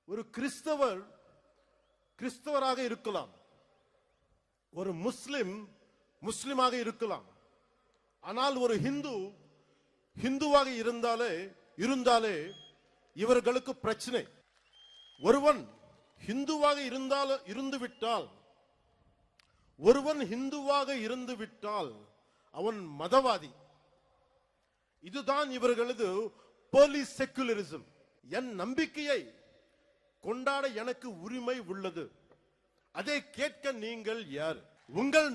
ஒரு கிறிஸ்தவர் கிறிஸ்தவராக இருக்கலாம், ஒரு முஸ்லிம் முஸ்லிமாக இருக்கலாம். ஆனால் ஒரு ஹிந்துவாக இருந்தாலே இவர்களுக்கு பிரச்சனை. ஒருவன் ஹிந்துவாக இருந்துவிட்டால் அவன் மதவாதி. இதுதான் இவர்களது போலி செக்குலரிசம். என் நம்பிக்கையை கொண்டாட எனக்கு உரிமை உள்ளது. அதை கேட்க நீங்கள் யார்? உங்கள்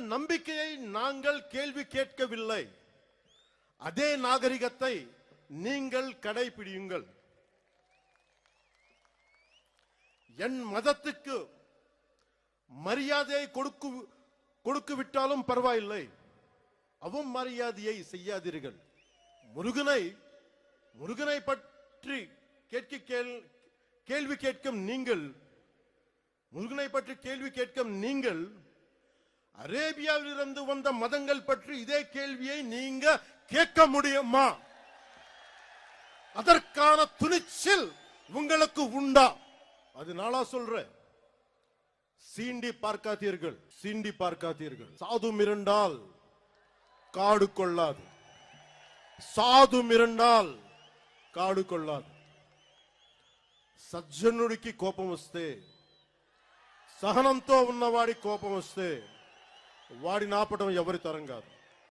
நம்பிக்கையை நாங்கள் கேள்வி கேட்கவில்லை. அதே நாகரிகத்தை நீங்கள் கடைபிடியுங்கள். என் மதத்துக்கு மரியாதையை கொடுக்க விட்டாலும் பரவாயில்லை, அவமரியாதையை செய்யாதீர்கள். முருகனை பற்றி கேள்வி கேட்கும் நீங்கள் அரேபியாவில் இருந்து வந்த மதங்கள் பற்றி இதே கேள்வியை நீங்க கேட்க முடியுமா? அதற்கான துணிச்சல் உங்களுக்கு உண்டா? அதனால சொல்றேன், சீண்டி பார்க்காதீர்கள். சாது மிரண்டால் காடு கொள்ளாது. సజ్జనుడికి కోపం వస్తే, సహనంతో ఉన్నవాడి కోపం వస్తే వాడిని ఆపడం ఎవరి తరం కాదు.